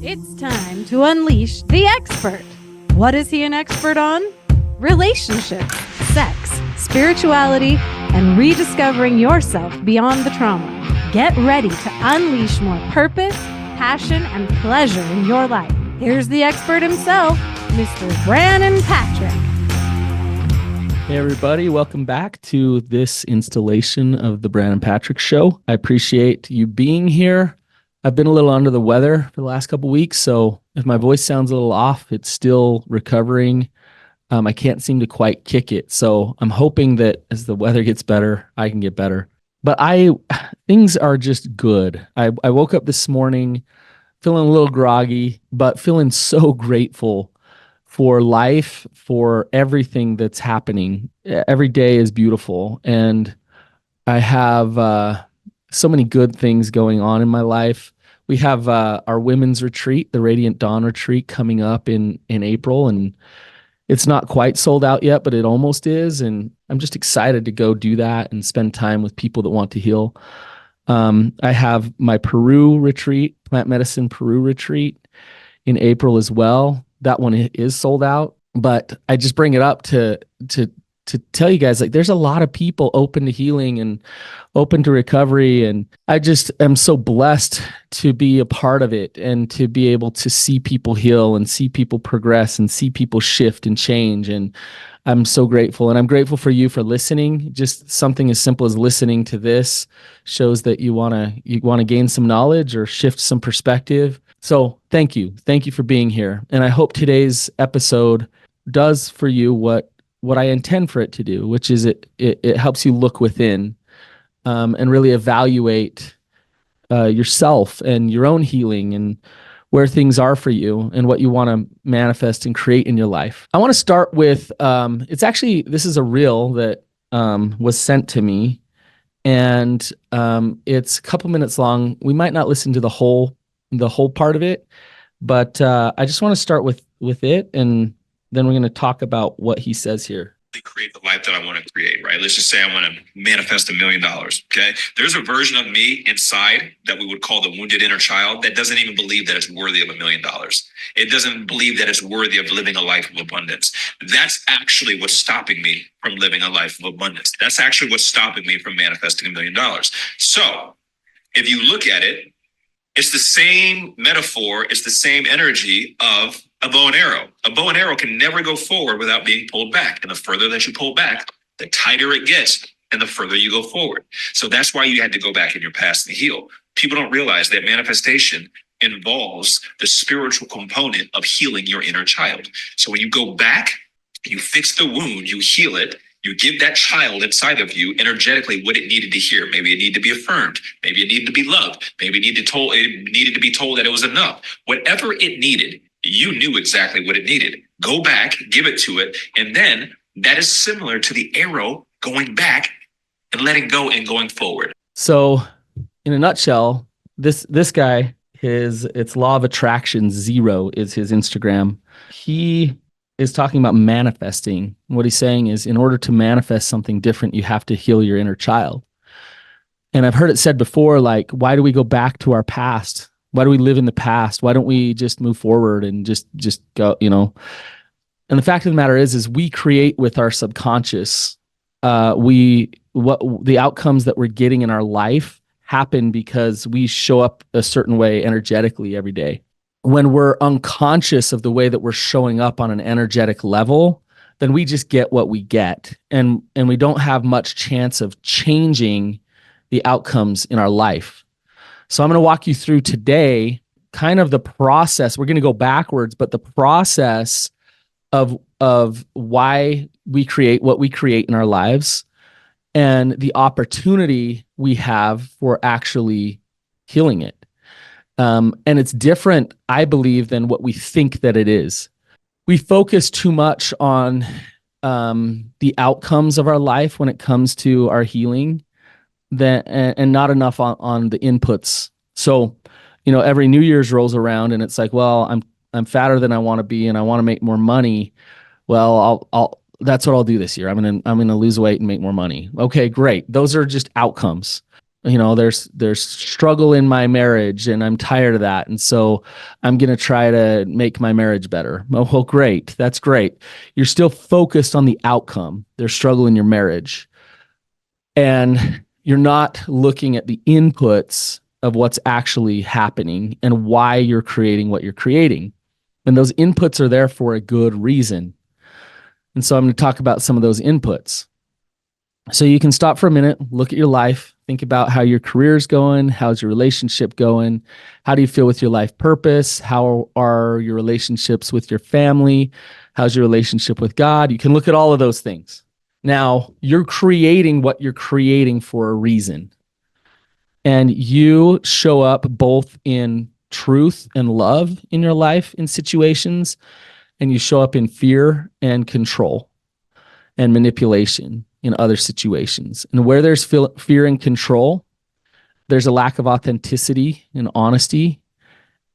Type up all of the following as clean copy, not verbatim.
It's time to unleash the expert. What is he an expert on? Relationships, sex, spirituality, and rediscovering yourself beyond the trauma. Get ready to unleash more purpose, passion, and pleasure in your life. Here's the expert himself, Mr. Brannon Patrick. Hey everybody, welcome back to this installation of the Brannon Patrick Show. I appreciate you being here. I've been a little under the weather for the last couple of weeks, so if my voice sounds a little off, it's still recovering. I can't seem to quite kick it, so I'm hoping that as the weather gets better, I can get better. But things are just good. I woke up this morning feeling a little groggy, but feeling so grateful for life, for everything that's happening. Every day is beautiful, and I have so many good things going on in my life. We have our women's retreat, the Radiant Dawn retreat, coming up in April, and it's not quite sold out yet, but it almost is, and I'm just excited to go do that and spend time with people that want to heal. I have my Peru retreat, plant medicine Peru retreat in April as well. That one is sold out, but I just bring it up to tell you guys, like, there's a lot of people open to healing and open to recovery. And I just am so blessed to be a part of it and to be able to see people heal and see people progress and see people shift and change. And I'm so grateful. And I'm grateful for you for listening. Just something as simple as listening to this shows that you want to gain some knowledge or shift some perspective. So thank you. Thank you for being here. And I hope today's episode does for you what I intend for it to do, which is it helps you look within and really evaluate yourself and your own healing and where things are for you and what you want to manifest and create in your life. I want to start with, this is a reel that was sent to me, and it's a couple minutes long. We might not listen to the whole part of it, but I just want to start with it, and then we're going to talk about what he says here. Create the life that I want to create, right? Let's just say I want to manifest $1 million. Okay. There's a version of me inside that we would call the wounded inner child that doesn't even believe that it's worthy of $1 million. It doesn't believe that it's worthy of living a life of abundance. That's actually what's stopping me from living a life of abundance. That's actually what's stopping me from manifesting $1 million. So if you look at it, it's the same metaphor. It's the same energy of a bow and arrow. A bow and arrow can never go forward without being pulled back. And the further that you pull back, the tighter it gets and the further you go forward. So that's why you had to go back in your past and heal. People don't realize that manifestation involves the spiritual component of healing your inner child. So when you go back, you fix the wound, you heal it, you give that child inside of you energetically what it needed to hear. Maybe it needed to be affirmed. Maybe it needed to be loved. Maybe it needed to be told that it was enough. Whatever it needed, you knew exactly what it needed. Go back, give it to it. And then that is similar to the arrow going back and letting go and going forward. So in a nutshell, this guy, it's law of attraction 0 is his Instagram. He is talking about manifesting. What he's saying is, in order to manifest something different, you have to heal your inner child. And I've heard it said before, like, why do we go back to our past? Why do we live in the past? Why don't we just move forward and just go, And the fact of the matter is we create with our subconscious. The outcomes that we're getting in our life happen because we show up a certain way energetically every day. When we're unconscious of the way that we're showing up on an energetic level, then we just get what we get. And we don't have much chance of changing the outcomes in our life. So I'm going to walk you through today kind of the process. We're going to go backwards, but the process of why we create what we create in our lives and the opportunity we have for actually healing it. And it's different, I believe, than what we think that it is. We focus too much on the outcomes of our life when it comes to our healing, and not enough on the inputs. So, every New Year's rolls around and it's like, well, I'm fatter than I want to be and I want to make more money. Well, that's what I'll do this year. I'm gonna lose weight and make more money. Okay, great. Those are just outcomes. there's struggle in my marriage and I'm tired of that. And so I'm going to try to make my marriage better. Well, great. That's great. You're still focused on the outcome. There's struggle in your marriage. And you're not looking at the inputs of what's actually happening and why you're creating what you're creating. And those inputs are there for a good reason. And so I'm going to talk about some of those inputs. So you can stop for a minute, look at your life, think about how your career's going, how's your relationship going, how do you feel with your life purpose, how are your relationships with your family, how's your relationship with God. You can look at all of those things. Now, you're creating what you're creating for a reason. And you show up both in truth and love in your life in situations, and you show up in fear and control and manipulation in other situations. And where there's fear and control, there's a lack of authenticity and honesty.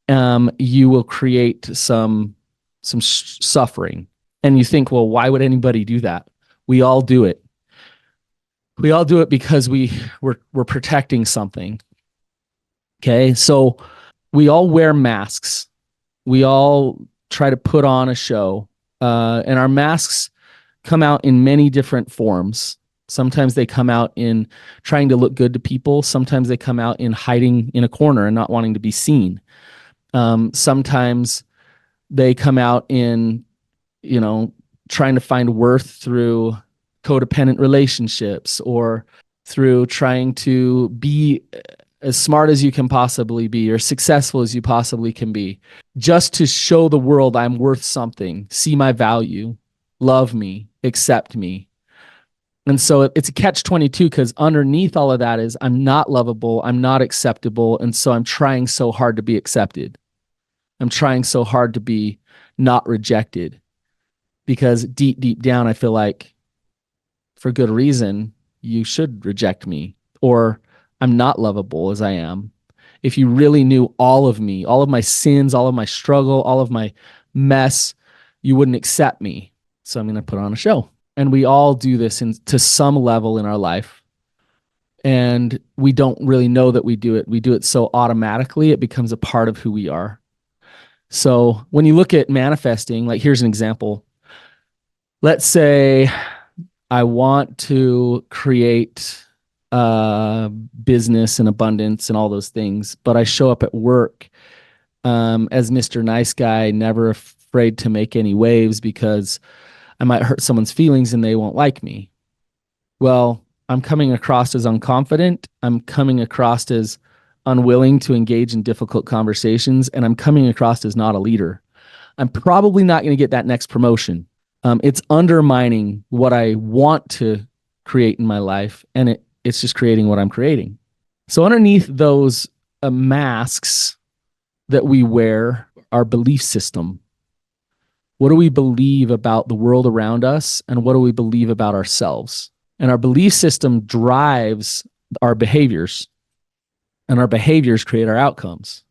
You will create some suffering. And you think, well, why would anybody do that? We all do it. We all do it because we're protecting something. Okay, so we all wear masks. We all try to put on a show, and our masks come out in many different forms. Sometimes they come out in trying to look good to people. Sometimes they come out in hiding in a corner and not wanting to be seen. Sometimes they come out in, trying to find worth through codependent relationships or through trying to be as smart as you can possibly be or successful as you possibly can be, just to show the world I'm worth something, see my value, love me, accept me. And so it's a catch-22 because underneath all of that is I'm not lovable, I'm not acceptable, and so I'm trying so hard to be accepted. I'm trying so hard to be not rejected because deep down I feel like for good reason you should reject me, or I'm not lovable as I am. If you really knew all of me, all of my sins, all of my struggle, all of my mess, you wouldn't accept me. So I'm going to put on a show. And we all do this to some level in our life. And we don't really know that we do it. We do it so automatically, it becomes a part of who we are. So when you look at manifesting, like here's an example. Let's say I want to create business and abundance and all those things, but I show up at work as Mr. Nice Guy, never afraid to make any waves because I might hurt someone's feelings and they won't like me. Well, I'm coming across as unconfident. I'm coming across as unwilling to engage in difficult conversations, and I'm coming across as not a leader. I'm probably not going to get that next promotion. It's undermining what I want to create in my life, and it's just creating what I'm creating. So underneath those masks that we wear, our belief system. What do we believe about the world around us, and what do we believe about ourselves? And our belief system drives our behaviors, and our behaviors create our outcomes.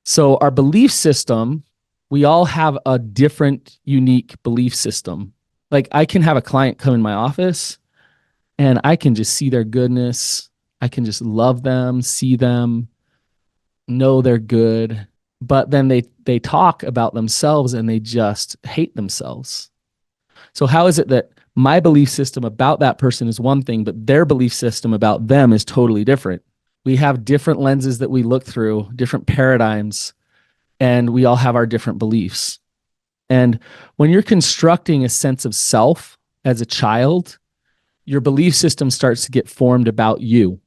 So our belief system, we all have a different, unique belief system. Like I can have a client come in my office and I can just see their goodness. I can just love them, see them, know they're good. But then they talk about themselves and they just hate themselves. So how is it that my belief system about that person is one thing, but their belief system about them is totally different? We have different lenses that we look through, different paradigms, and we all have our different beliefs. And when you're constructing a sense of self as a child, your belief system starts to get formed about you.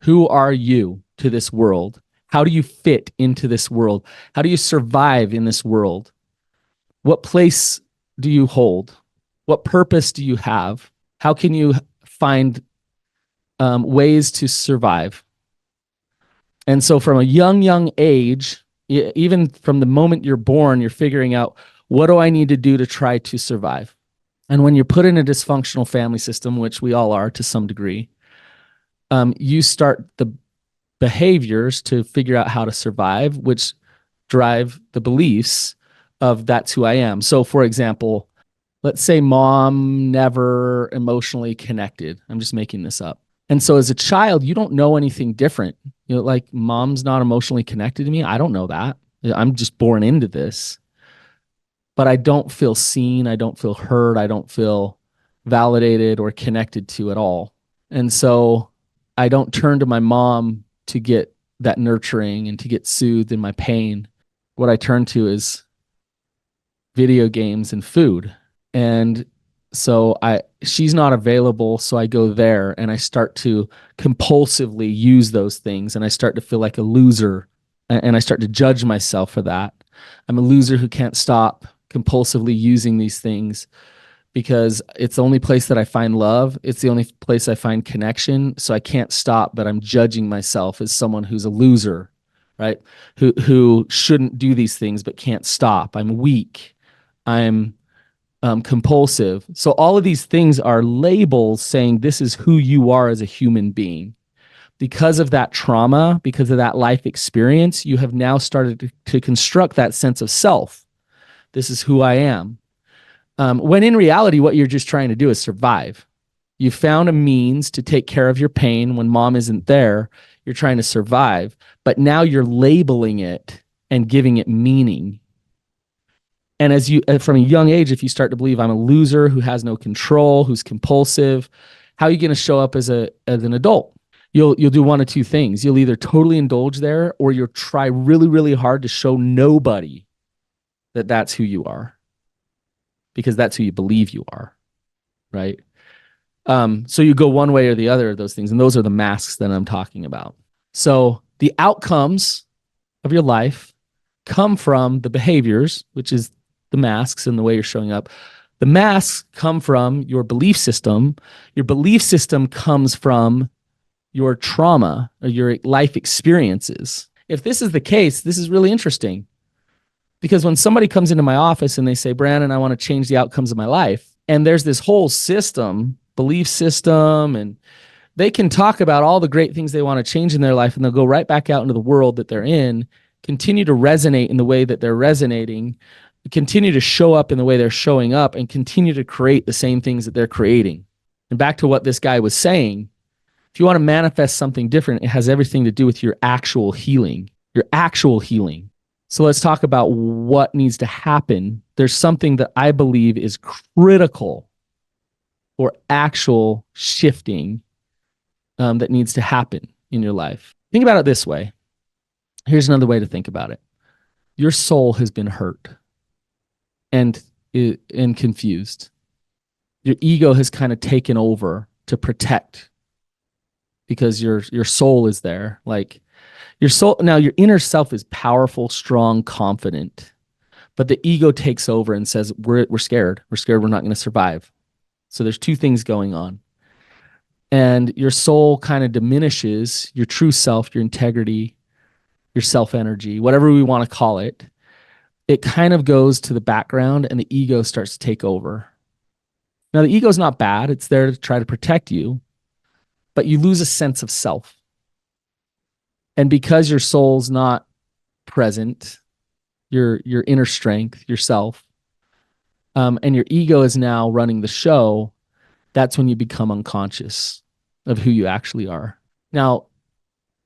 Who are you to this world? How do you fit into this world? How do you survive in this world? What place do you hold? What purpose do you have? How can you find ways to survive? And so from a young age, even from the moment you're born, you're figuring out, what do I need to do to try to survive? And when you're put in a dysfunctional family system, which we all are to some degree, you start the behaviors to figure out how to survive, which drive the beliefs of that's who I am. So for example, let's say mom never emotionally connected. I'm just making this up. And so as a child, you don't know anything different. Like mom's not emotionally connected to me. I don't know that. I'm just born into this. But I don't feel seen. I don't feel heard. I don't feel validated or connected to at all. And so I don't turn to my mom to get that nurturing and to get soothed in my pain. What I turn to is video games and food. And so she's not available, so I go there and I start to compulsively use those things, and I start to feel like a loser, and I start to judge myself for that. I'm a loser who can't stop compulsively using these things because it's the only place that I find love. It's the only place I find connection. So I can't stop, but I'm judging myself as someone who's a loser, right? Who shouldn't do these things but can't stop. I'm weak. I'm compulsive. So all of these things are labels saying this is who you are as a human being. Because of that trauma, because of that life experience, you have now started to construct that sense of self. This is who I am. When in reality, what you're just trying to do is survive. You found a means to take care of your pain when mom isn't there. You're trying to survive, but now you're labeling it and giving it meaning. And as you, from a young age, if you start to believe I'm a loser who has no control, who's compulsive, how are you going to show up as an adult? You'll do one of two things. You'll either totally indulge there, or you'll try really, really hard to show nobody that that's who you are, because that's who you believe you are, right? So you go one way or the other of those things, and those are the masks that I'm talking about. So the outcomes of your life come from the behaviors, which is the masks and the way you're showing up. The masks come from your belief system. Your belief system comes from your trauma or your life experiences. If this is the case, this is really interesting, because when somebody comes into my office and they say, Brannon, I want to change the outcomes of my life, and there's this whole system, belief system, and they can talk about all the great things they want to change in their life, and they'll go right back out into the world that they're in, continue to resonate in the way that they're resonating, continue to show up in the way they're showing up, and continue to create the same things that they're creating. And back to what this guy was saying, if you want to manifest something different, it has everything to do with your actual healing, your actual healing. So let's talk about what needs to happen. There's something that I believe is critical for actual shifting that needs to happen in your life. Think about it this way. Here's another way to think about it. Your soul has been hurt and confused. Your ego has kind of taken over to protect, because your soul is there. Like your soul, now your inner self is powerful, strong, confident, but the ego takes over and says, we're scared. We're scared we're not going to survive. So there's two things going on. And your soul kind of diminishes your true self, your integrity, your self energy, whatever we want to call it. It kind of goes to the background and the ego starts to take over. Now, the ego is not bad. It's there to try to protect you, but you lose a sense of self. And because your soul's not present, your inner strength, yourself, and your ego is now running the show, that's when you become unconscious of who you actually are. Now,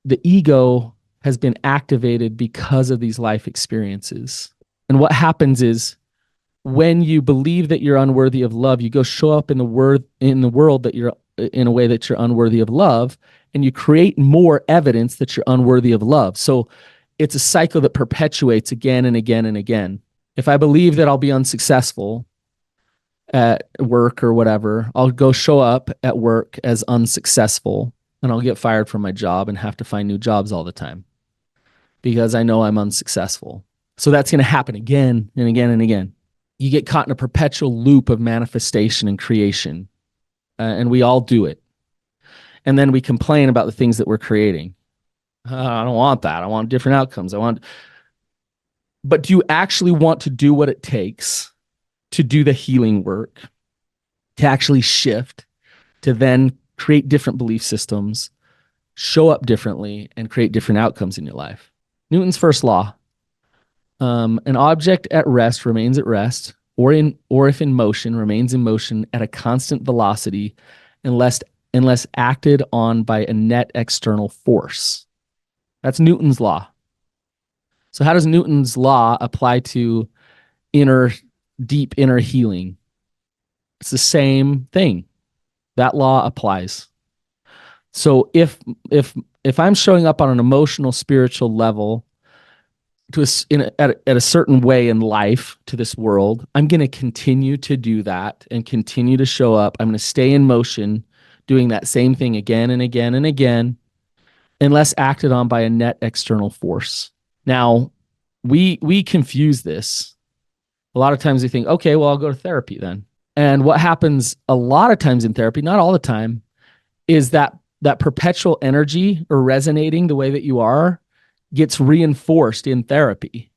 the ego has been activated because of these life experiences. And what happens is, when you believe that you're unworthy of love, you go show up in the world that you're in a way that you're unworthy of love, and you create more evidence that you're unworthy of love. So it's a cycle that perpetuates again and again and again. If I believe that I'll be unsuccessful at work or whatever, I'll go show up at work as unsuccessful, and I'll get fired from my job and have to find new jobs all the time because I know I'm unsuccessful. So that's going to happen again and again and again. You get caught in a perpetual loop of manifestation and creation, and we all do it. And then we complain about the things that we're creating. I don't want that. I want different outcomes. But do you actually want to do what it takes to do the healing work, to actually shift, to then create different belief systems, show up differently, and create different outcomes in your life? Newton's first law. An object at rest remains at rest, or if in motion, remains in motion at a constant velocity, unless unless acted on by a net external force. That's Newton's law. So how does Newton's law apply to deep inner healing? It's the same thing. That law applies. So if I'm showing up on an emotional, spiritual level at a certain way in life to this world, I'm going to continue to do that and continue to show up. I'm going to stay in motion, doing that same thing again and again and again, unless acted on by a net external force. Now, we confuse this. A lot of times we think, okay, well, I'll go to therapy then. And what happens a lot of times in therapy, not all the time, is that perpetual energy or resonating the way that you are gets reinforced in therapy.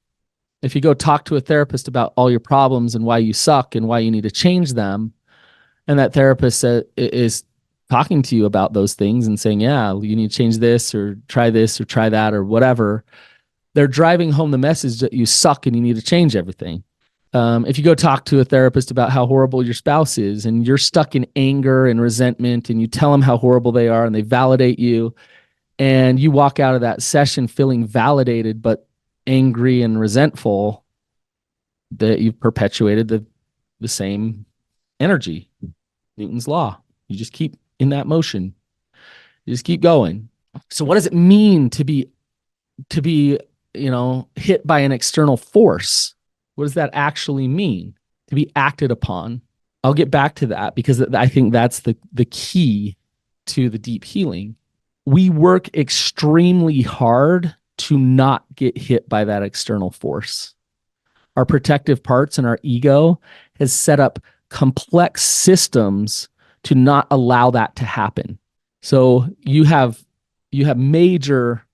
If you go talk to a therapist about all your problems and why you suck and why you need to change them, and that therapist is talking to you about those things and saying, yeah, you need to change this or try that or whatever, they're driving home the message that you suck and you need to change everything. If you go talk to a therapist about how horrible your spouse is and you're stuck in anger and resentment and you tell them how horrible they are and they validate you, and you walk out of that session feeling validated but angry and resentful, that you've perpetuated the same energy. Newton's law. You just keep in that motion. You just keep going. So what does it mean to be hit by an external force? What does that actually mean? To be acted upon? I'll get back to that because I think that's the key to the deep healing. We work extremely hard to not get hit by that external force. Our protective parts and our ego has set up complex systems to not allow that to happen. So you have major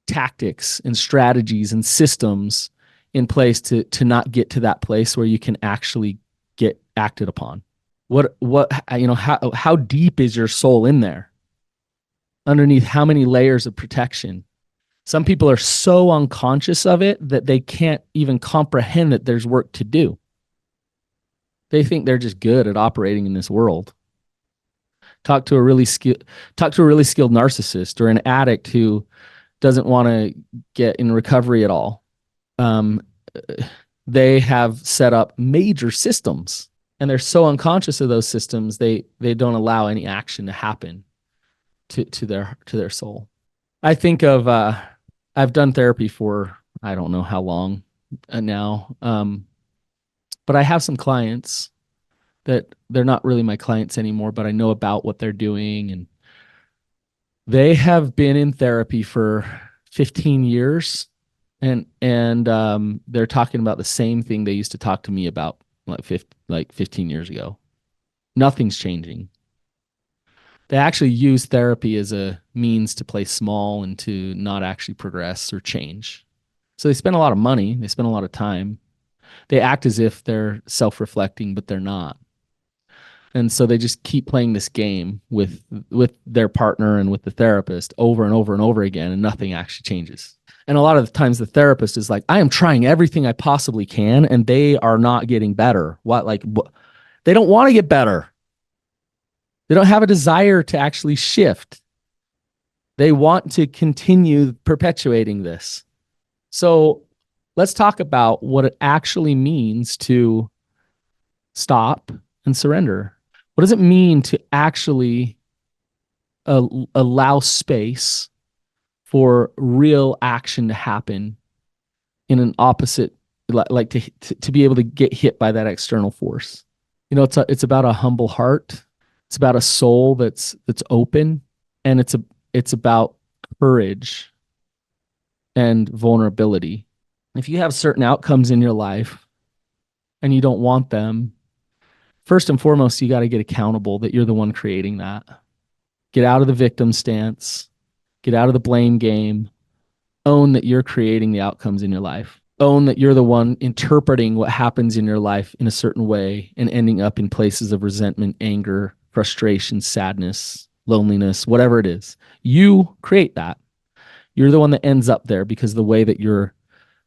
tactics and strategies and systems in place to not get to that place where you can actually get acted upon. How deep is your soul in there? Underneath how many layers of protection? Some people are so unconscious of it that they can't even comprehend that there's work to do. They think they're just good at operating in this world. Talk to a really skilled narcissist or an addict who doesn't want to get in recovery at all. They have set up major systems, and they're so unconscious of those systems they don't allow any action to happen to their soul. I think of I've done therapy for I don't know how long now, but I have some clients that they're not really my clients anymore, but I know about what they're doing, and they have been in therapy for 15 years, and they're talking about the same thing they used to talk to me about like 15 years ago. Nothing's changing. They actually use therapy as a means to play small and to not actually progress or change. So they spend a lot of money. They spend a lot of time. They act as if they're self-reflecting, but they're not. And so they just keep playing this game with their partner and with the therapist over and over and over again, and nothing actually changes. And a lot of the times the therapist is like, I am trying everything I possibly can, and they are not getting better. They don't want to get better. They don't have a desire to actually shift. They want to continue perpetuating this. So let's talk about what it actually means to stop and surrender. What does it mean to actually allow space for real action to happen in an opposite, like to be able to get hit by that external force? It's about a humble heart. It's about a soul that's open, and it's about courage and vulnerability. If you have certain outcomes in your life and you don't want them, first and foremost, you got to get accountable that you're the one creating that. Get out of the victim stance. Get out of the blame game. Own that you're creating the outcomes in your life. Own that you're the one interpreting what happens in your life in a certain way and ending up in places of resentment, anger, frustration, sadness, loneliness, whatever it is. You create that. You're the one that ends up there because of the way that you're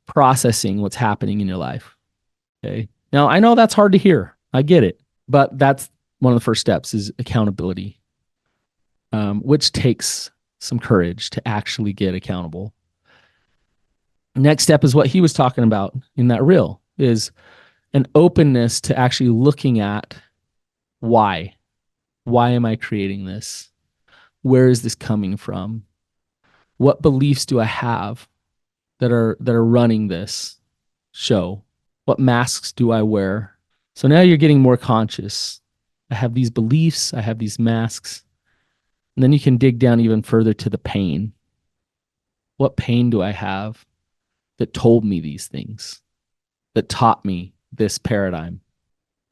processing what's happening in your life. Okay. Now, I know that's hard to hear. I get it. But that's one of the first steps is accountability. which takes some courage to actually get accountable. Next step is what he was talking about in that reel, is an openness to actually looking at why. Why am I creating this? Where is this coming from? What beliefs do I have that are running this show? What masks do I wear? So now you're getting more conscious. I have these beliefs, I have these masks. And then you can dig down even further to the pain. What pain do I have that told me these things, that taught me this paradigm?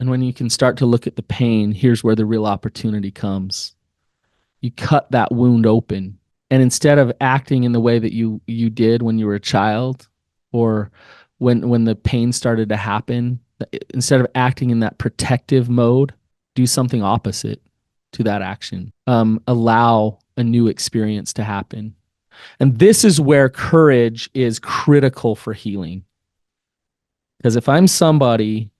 And when you can start to look at the pain, here's where the real opportunity comes. You cut that wound open. And instead of acting in the way that you did when you were a child, or when the pain started to happen, instead of acting in that protective mode, do something opposite to that action. Allow a new experience to happen. And this is where courage is critical for healing. Because if I'm somebody,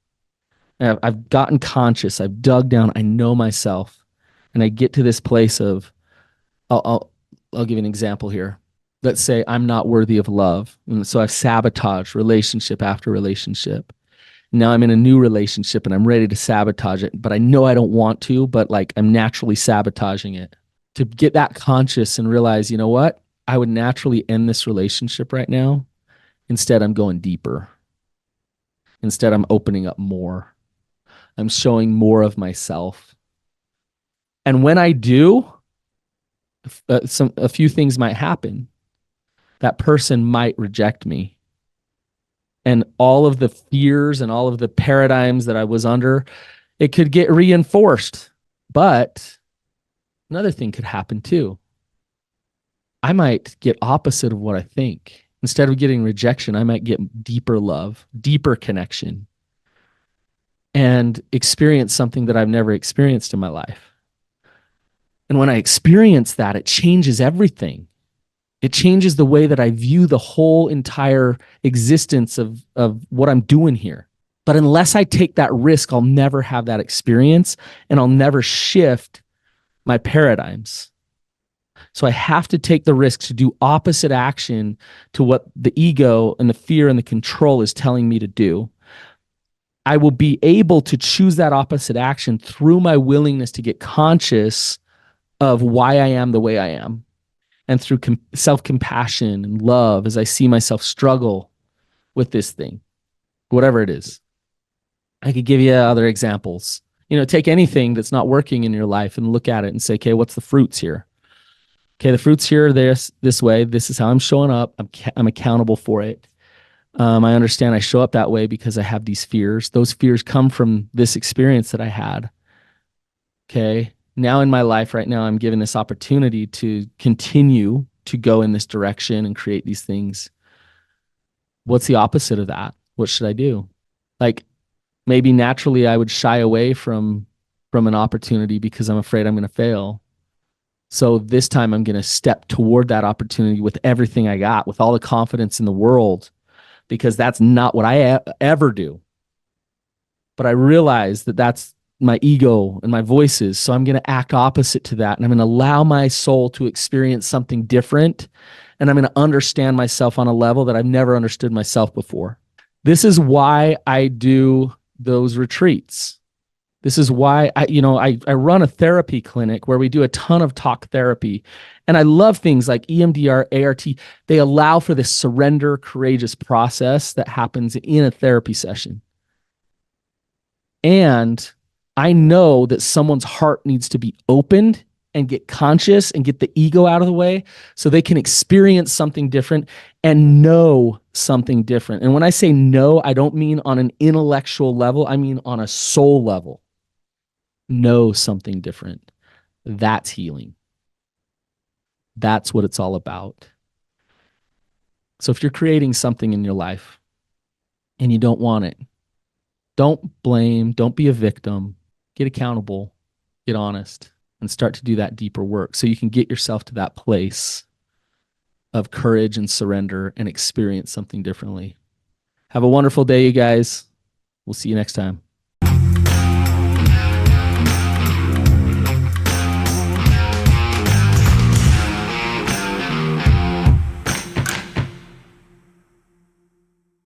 I've gotten conscious, I've dug down, I know myself, and I get to this place of, I'll give you an example here. Let's say I'm not worthy of love. And so I've sabotaged relationship after relationship. Now I'm in a new relationship and I'm ready to sabotage it, but I know I don't want to, but like I'm naturally sabotaging it. To get that conscious and realize, you know what? I would naturally end this relationship right now. Instead, I'm going deeper. Instead, I'm opening up more. I'm showing more of myself. And when I do, a few things might happen. That person might reject me. And all of the fears and all of the paradigms that I was under, it could get reinforced. But another thing could happen too. I might get opposite of what I think. Instead of getting rejection, I might get deeper love, deeper connection, and experience something that I've never experienced in my life. And when I experience that, it changes everything. It changes the way that I view the whole entire existence of what I'm doing here. But unless I take that risk, I'll never have that experience, and I'll never shift my paradigms. So I have to take the risk to do opposite action to what the ego and the fear and the control is telling me to do. I will be able to choose that opposite action through my willingness to get conscious of why I am the way I am, and through self-compassion and love as I see myself struggle with this thing, whatever it is. I could give you other examples. Take anything that's not working in your life and look at it and say, okay, what's the fruits here? Okay, the fruits here are this way. This is how I'm showing up. I'm accountable for it. I understand I show up that way because I have these fears. Those fears come from this experience that I had. Okay, now in my life right now, I'm given this opportunity to continue to go in this direction and create these things. What's the opposite of that? What should I do? Like, maybe naturally I would shy away from an opportunity because I'm afraid I'm going to fail. So this time I'm going to step toward that opportunity with everything I got, with all the confidence in the world, because that's not what I ever do. But I realize that that's my ego and my voices. So I'm going to act opposite to that. And I'm going to allow my soul to experience something different. And I'm going to understand myself on a level that I've never understood myself before. This is why I do those retreats. This is why I run a therapy clinic where we do a ton of talk therapy. And I love things like EMDR, ART. They allow for this surrender, courageous process that happens in a therapy session. And I know that someone's heart needs to be opened and get conscious and get the ego out of the way so they can experience something different and know something different. And when I say know, I don't mean on an intellectual level. I mean on a soul level. Know something different. That's healing. That's what it's all about. So if you're creating something in your life and you don't want it, don't blame, don't be a victim. Get accountable, get honest, and start to do that deeper work so you can get yourself to that place of courage and surrender and experience something differently. Have a wonderful day, you guys. We'll see you next time.